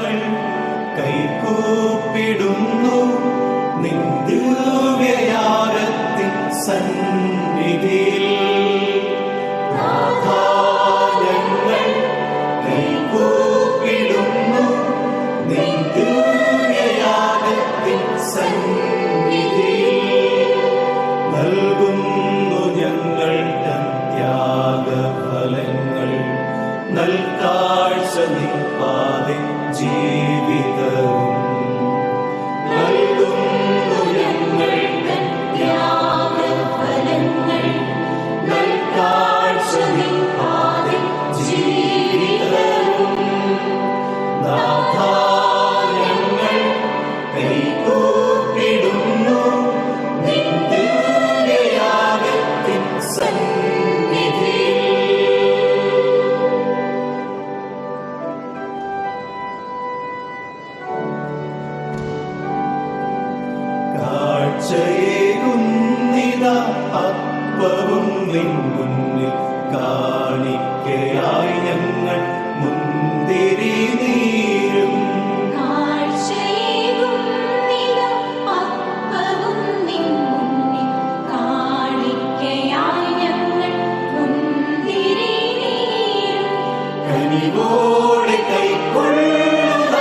ഞങ്ങൾ കൈകൂപ്പിടുന്നു നിൻ ദിവ്യയാഗത്തിൻ സന്നിധിയിൽ. ഞങ്ങൾ കൈകൂപ്പിടുന്നു നിൻ ദിവ്യയാഗത്തിൻ സന്നിധിയിൽ. നൽകുന്നു ഞങ്ങൾ ത്യാഗഫലങ്ങൾ, നൽകാഴ്ച നിൽപ്പാതെ ജീവിതവും. നൽകുന്നു ഞങ്ങൾ ത്യാഗഫലങ്ങൾ, നൽകാഴ്ച നിൽപ്പാതെ ജീവിതവും. നാഥാ ഞങ്ങൾ കൈകൂപ്പിടുന്നു നിൻ ദിവ്യയാഗത്തിൻ സന്നിധിയിൽ. കാഴ്ചയേകുന്നിതാ അപ്പവും നിൻ മുന്നിൽ, കാണിക്കയായി ഞങ്ങൾ മുന്തിരി നീരും. കനിവോടെ കൈക്കൊള്ളുക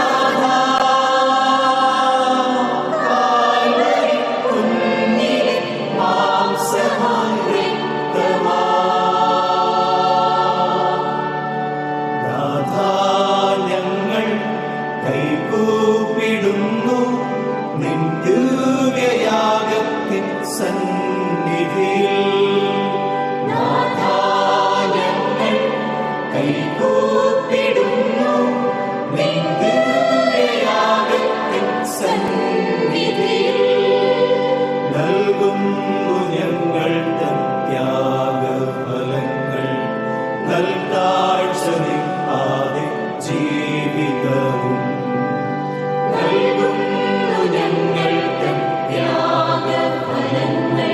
കാൽവരി കുന്നിലെ മാംസമായി രക്തമായി. നാഥാ ഞങ്ങൾ കൈകൂപ്പിടുന്നു നിൻ ദിവ്യയാഗത്തിൻ സന്നിധിയിൽ. നാഥാ ഞങ്ങൾ കൈകൂപ്പിടുന്നു നിൻ ദിവ്യയാഗത്തിൻ സന്നിധിയിൽ. നൽകുന്നു ഞങ്ങൾ തൻ ത്യാഗഫലങ്ങൾ, നൽകാഴ്ച നിൽപ്പാതെ ജീവിതവും. നൽകുന്നു ഞങ്ങൾ തൻ ത്യാഗഫലങ്ങൾ,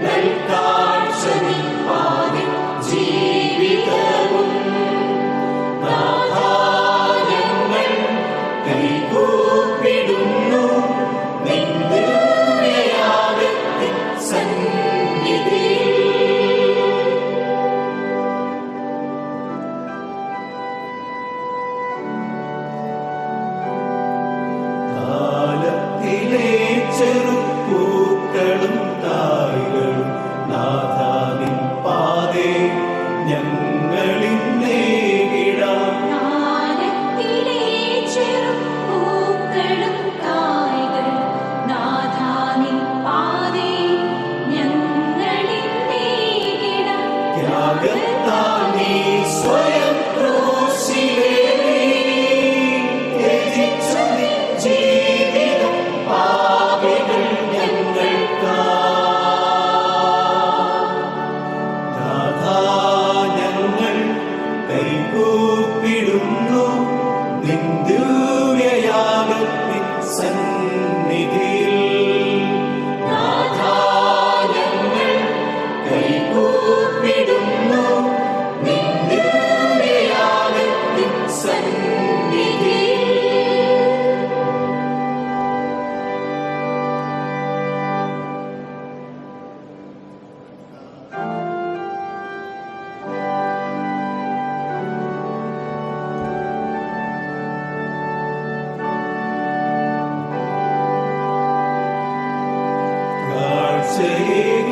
നൽകാഴ്ച നിൽപ്പാതെ ജീവിതവും. നാഥാ ഞങ്ങൾ കൈകൂപ്പിടുന്നു നിൻ ദിവ്യയാഗത്തിൻ സന്നിധിയിൽ. കാലത്തിലെ ചെറുപ്പൂക്കളും കായ്കളും നാഥാ നിൻ പാതേ ഞങ്ങളിന്നേകിടാം. ത്യാഗത്താൽ നീ സ്വയം ക്രൂശിലേറി ത്യജിച്ചു നിൻ ജീവിതം പാപികൾ ഞങ്ങൾക്കായി. നാഥാ ഞങ്ങൾ കൈകൂപ്പിടുന്നു നിൻ ദിവ്യയാഗത്തിൻ സന്നിധിയിൽ. നാഥാ ഞങ്ങൾ കൈകൂപ്പിടുന്നു നിൻ ദിവ്യയാഗത്തിൻ സന്നിധിയിൽ.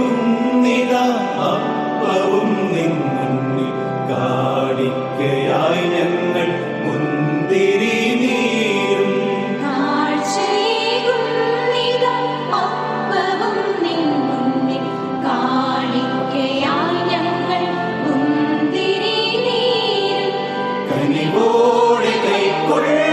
കാഴ്ചയേകുന്നിതാ അപ്പവും നിൻ മുന്നിൽ, കാണിക്കയായി ഞങ്ങൾ മുന്തിരി നീരും. കനിവോടെ കൈക്കൊള്ളുക